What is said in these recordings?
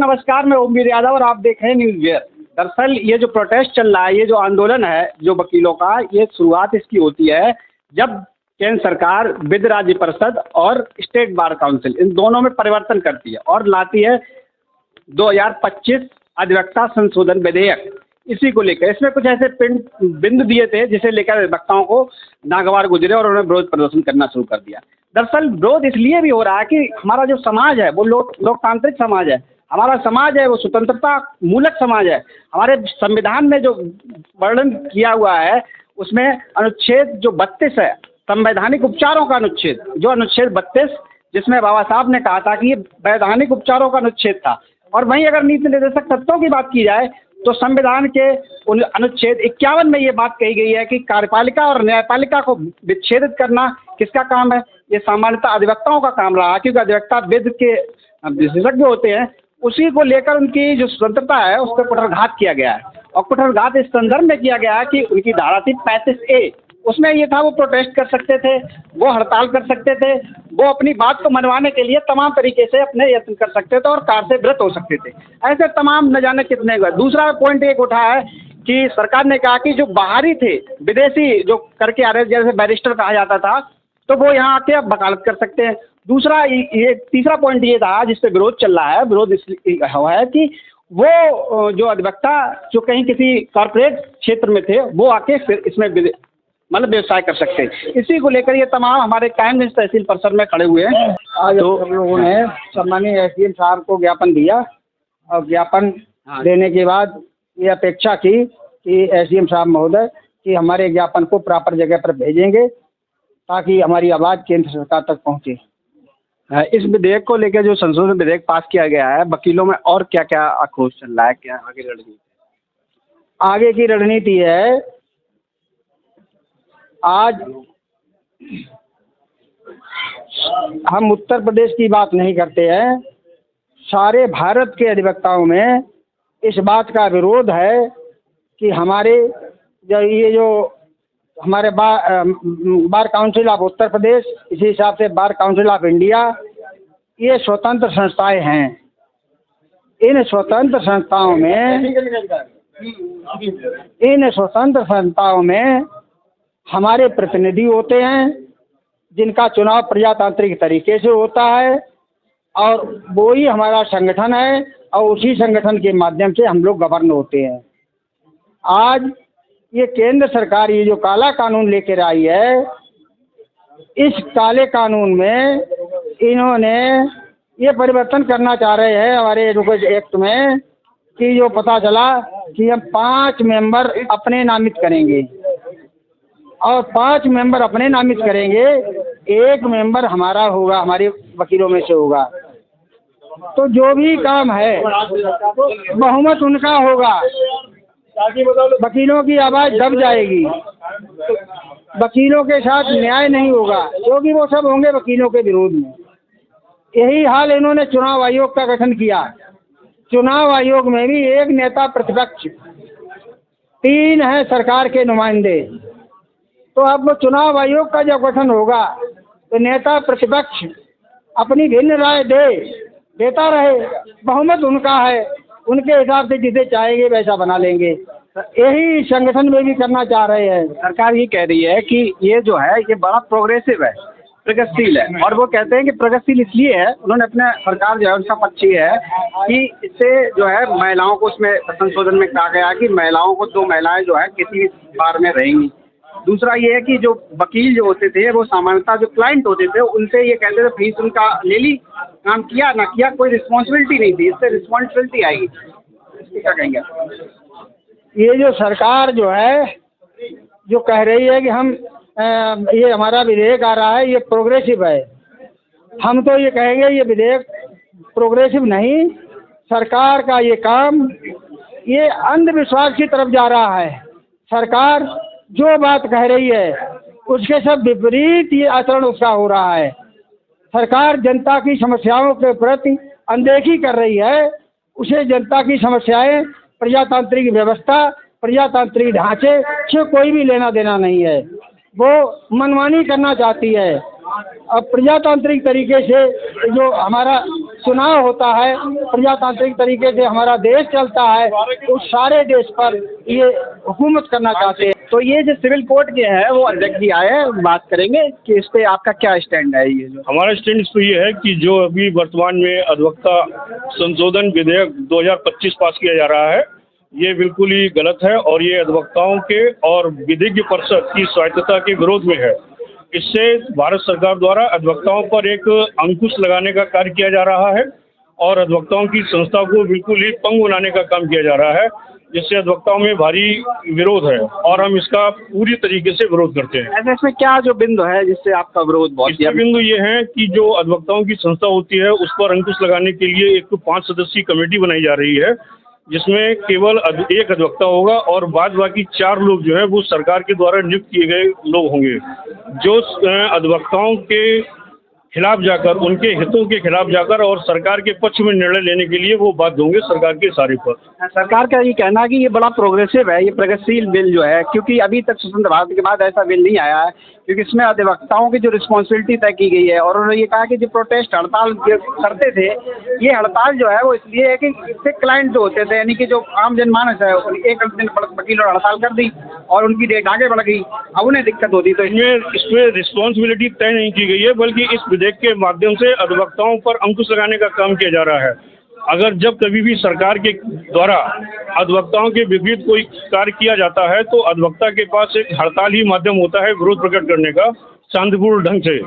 नमस्कार, मैं ओमवीर यादव और आप देख रहे हैं न्यूज़ वेयर। दरअसल ये जो प्रोटेस्ट चल रहा है, ये जो आंदोलन है जो वकीलों का, ये शुरुआत इसकी होती है जब केंद्र सरकार विधि राज्य परिषद और स्टेट बार काउंसिल इन दोनों में परिवर्तन करती है और लाती है 2025 अधिवक्ता संशोधन विधेयक। इसी को लेकर इसमें कुछ ऐसे बिंदु दिए थे जिसे लेकर अधिवक्ताओं को नागवार गुजरे और उन्होंने विरोध प्रदर्शन करना शुरू कर दिया। दरअसल विरोध इसलिए भी हो रहा है कि हमारा जो समाज है वो लोकतांत्रिक समाज है, हमारा समाज है वो स्वतंत्रता मूलक समाज है। हमारे संविधान में जो वर्णन किया हुआ है उसमें अनुच्छेद जो 32 है, संवैधानिक उपचारों का अनुच्छेद, जो अनुच्छेद 32 जिसमें बाबा साहब ने कहा था कि ये वैधानिक उपचारों का अनुच्छेद था। और वहीं अगर नीति निर्देशक तत्वों की बात की जाए तो संविधान के अनुच्छेद 51 में ये बात कही गई है कि कार्यपालिका और न्यायपालिका को विच्छेदित करना किसका काम है? ये सामान्यतः अधिवक्ताओं का काम रहा, क्योंकि अधिवक्ता विधि के विशेषज्ञ होते हैं। उसी को लेकर उनकी जो स्वतंत्रता है उस पर कुठारघात किया गया है और कुठारघात इस संदर्भ में किया गया है कि उनकी धारा थी 35A, उसमें ये था वो प्रोटेस्ट कर सकते थे, वो हड़ताल कर सकते थे, वो अपनी बात को मनवाने के लिए तमाम तरीके से अपने यत्न कर सकते थे और कार्य से व्रत हो सकते थे। ऐसे तमाम न जाने कितने हुए। दूसरा पॉइंट एक उठा है कि सरकार ने कहा कि जो बाहरी थे, विदेशी जो करके आ रहे, जैसे बैरिस्टर कहा जाता था, तो वो यहाँ आके अब वकालत कर सकते हैं। दूसरा ये तीसरा पॉइंट ये था जिस पे विरोध चल रहा है, विरोध इसलिए हुआ है कि वो जो अधिवक्ता जो कहीं किसी कॉर्पोरेट क्षेत्र में थे वो आके फिर इसमें मतलब व्यवसाय कर सकते हैं। इसी को लेकर ये तमाम हमारे कायमगंज तहसील परिसर में खड़े हुए हैं। आज तो हम लोगों ने सम्मानीय एसडीएम साहब को ज्ञापन दिया और ज्ञापन देने के बाद ये अपेक्षा की कि एसडीएम साहब महोदय कि हमारे ज्ञापन को प्रॉपर जगह पर भेजेंगे ताकि हमारी आवाज़ केंद्र सरकार तक पहुँचे। इस विधेयक को लेकर जो संशोधन विधेयक पास किया गया है, वकीलों में और क्या क्या आक्रोश चल रहा है, क्या आगे रणनीति? आगे की रणनीति है, आज हम उत्तर प्रदेश की बात नहीं करते हैं, सारे भारत के अधिवक्ताओं में इस बात का विरोध है कि हमारे जो हमारे bar council of Uttar Pradesh, इसी हिसाब से बार काउंसिल ऑफ इंडिया, ये स्वतंत्र संस्थाएं हैं। इन स्वतंत्र संस्थाओं में हमारे प्रतिनिधि होते हैं जिनका चुनाव प्रजातांत्रिक तरीके से होता है और वो ही हमारा संगठन है और उसी संगठन के माध्यम से हम लोग गवर्न होते हैं। आज ये केंद्र सरकार ये जो काला कानून लेकर आई है, इस काले कानून में इन्होंने ये परिवर्तन करना चाह रहे हैं हमारे एजुकेशन एक्ट में कि जो पता चला कि हम 5 मेंबर अपने नामित करेंगे और 5 मेंबर अपने नामित करेंगे, 1 मेंबर हमारा होगा, हमारे वकीलों में से होगा। तो जो भी काम है बहुमत उनका होगा, वकीलों की आवाज़ दब जाएगी, वकीलों के साथ न्याय नहीं होगा क्योंकि वो सब होंगे वकीलों के विरोध में। यही हाल इन्होंने चुनाव आयोग का गठन किया। चुनाव आयोग में भी 1 नेता प्रतिपक्ष, 3 हैं सरकार के नुमाइंदे। तो अब वो चुनाव आयोग का जब गठन होगा तो नेता प्रतिपक्ष अपनी भिन्न राय देता रहे, बहुमत उनका है, उनके हिसाब से जिसे चाहेंगे वैसा बना लेंगे। यही संगठन में भी करना चाह रहे हैं। सरकार ये कह रही है कि ये जो है ये बड़ा प्रोग्रेसिव है, प्रगतिशील है, और वो कहते हैं कि प्रगतिशील इसलिए है, उन्होंने अपने सरकार जो है उनका पक्ष ये है कि इससे जो है महिलाओं को, उसमें संशोधन में कहा गया कि महिलाओं को 2 महिलाएं जो है किसी भी बार में रहेंगी। दूसरा ये है कि जो वकील जो होते थे वो सामान्यतः जो क्लाइंट होते थे उनसे ये कहते थे फीस उनका ले ली, काम किया ना किया कोई रिस्पॉन्सिबिलिटी नहीं थी, इससे रिस्पॉन्सिबिलिटी आएगी। इसको क्या कहेंगे? ये जो सरकार जो है जो कह रही है कि हम ये हमारा विधेयक आ रहा है ये प्रोग्रेसिव है, हम तो ये कहेंगे ये विधेयक प्रोग्रेसिव नहीं, सरकार का ये काम ये अंधविश्वास की तरफ जा रहा है। सरकार जो बात कह रही है उसके सब विपरीत ये आचरण उसका हो रहा है। सरकार जनता की समस्याओं के प्रति अनदेखी कर रही है, उसे जनता की समस्याएं, प्रजातांत्रिक व्यवस्था, प्रजातांत्रिक ढांचे से कोई भी लेना देना नहीं है। वो मनमानी करना चाहती है। अब प्रजातांत्रिक तरीके से जो हमारा चुनाव होता है, प्रजातांत्रिक तरीके से हमारा देश चलता है, उस सारे देश पर ये हुकूमत करना चाहते हैं। तो ये जो सिविल कोर्ट के हैं वो अध्यक्ष जी आए हैं, बात करेंगे कि इस पे आपका क्या स्टैंड है। ये जो हमारा स्टैंड इस पर ये है कि जो अभी वर्तमान में अधिवक्ता संशोधन विधेयक 2025 पास किया जा रहा है, ये बिल्कुल ही गलत है और ये अधिवक्ताओं के और विधिज्ञ परिषद की स्वायत्तता के विरोध में है। इससे भारत सरकार द्वारा अधिवक्ताओं पर एक अंकुश लगाने का कार्य किया जा रहा है और अधिवक्ताओं की संस्था को बिल्कुल ही पंग बनाने का काम किया जा रहा है, जिससे अधिवक्ताओं में भारी विरोध है और हम इसका पूरी तरीके से विरोध करते हैं। ऐसे इसमें क्या जो बिंदु है जिससे आपका विरोध बहुत? इसका बिंदु ये है कि जो अधिवक्ताओं की संस्था होती है उस पर अंकुश लगाने के लिए एक 5 सदस्यीय कमेटी बनाई जा रही है, जिसमें केवल एक अधिवक्ता होगा और बाद बाकी 4 लोग जो है वो सरकार के द्वारा नियुक्त किए गए लोग होंगे, जो अधिवक्ताओं के खिलाफ जाकर, उनके हितों के खिलाफ जाकर और सरकार के पक्ष में निर्णय लेने के लिए वो बाध्य होंगे सरकार के इशारे पर। सरकार का ये कहना है कि ये बड़ा प्रोग्रेसिव है, ये प्रगतिशील बिल जो है, क्योंकि अभी तक स्वतंत्र भारत के बाद ऐसा बिल नहीं आया है, क्योंकि इसमें अधिवक्ताओं की जो रिस्पॉन्सिबिलिटी तय की गई है। और उन्होंने ये कहा कि जो प्रोटेस्ट हड़ताल करते थे, ये हड़ताल जो है वो इसलिए है कि इससे क्लाइंट जो होते थे, यानी कि जो आम जनमानस है, एक दिन वकीलों ने हड़ताल कर दी और उनकी डेट आगे बढ़ गई, अब उन्हें दिक्कत होती। तो इसमें रिस्पॉन्सिबिलिटी तय नहीं की गई है, बल्कि इस विधेयक के माध्यम से अधिवक्ताओं पर अंकुश लगाने का काम किया जा रहा है। अगर जब कभी भी सरकार के द्वारा अधिवक्ताओं के विपरीत कोई कार्य किया जाता है तो अधिवक्ता के पास एक हड़ताल ही माध्यम होता है विरोध प्रकट करने का, शांतिपूर्ण ढंग से।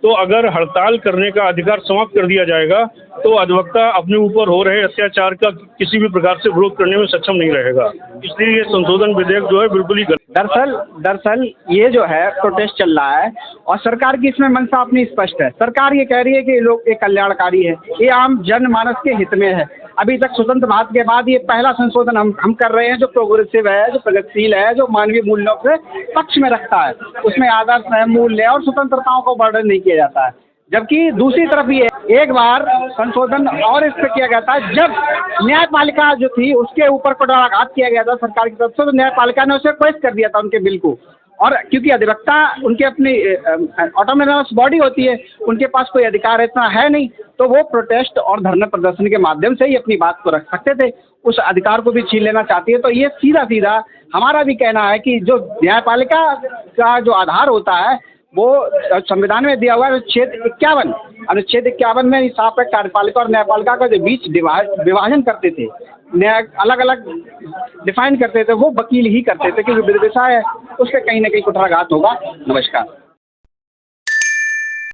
तो अगर हड़ताल करने का अधिकार समाप्त कर दिया जाएगा तो अधिवक्ता अपने ऊपर हो रहे अत्याचार का किसी भी प्रकार से विरोध करने में सक्षम नहीं रहेगा। इसलिए ये संशोधन विधेयक जो है बिल्कुल ही दरअसल ये जो है प्रोटेस्ट चल रहा है और सरकार की इसमें मंशा अपनी स्पष्ट है। सरकार ये कह रही है कि ये लोग एक कल्याणकारी है, ये आम जनमानस के हित में है। अभी तक स्वतंत्र भारत के बाद ये पहला संशोधन हम कर रहे हैं जो प्रोग्रेसिव है, जो प्रगतिशील है, जो मानवीय मूल्यों से पक्ष में रखता है, उसमें आदर्श मूल्य और स्वतंत्रताओं को वर्णन नहीं किया जाता है। जबकि दूसरी तरफ ये एक बार संशोधन और इस पर किया गया था जब न्यायपालिका जो थी उसके ऊपर कुठाराघात किया गया था सरकार की तरफ से, तो न्यायपालिका ने उसे क्वेश्चन कर दिया था उनके बिल को। और क्योंकि अधिवक्ता उनके अपनी ऑटोनोमस बॉडी होती है, उनके पास कोई अधिकार इतना है नहीं, तो वो प्रोटेस्ट और धरना प्रदर्शन के माध्यम से ही अपनी बात को रख सकते थे। उस अधिकार को भी छीन लेना चाहती है। तो ये सीधा हमारा भी कहना है कि जो न्यायपालिका का जो आधार होता है वो संविधान में दिया हुआ है। अनुच्छेद 51 में साफ है, कार्यपालिका और न्यायपालिका का जो बीच विभाजन करते थे, न्याय अलग अलग डिफाइन करते थे, वो वकील ही करते थे, क्योंकि विषय है उसके कहीं ना कहीं कुठाराघात होगा। नमस्कार।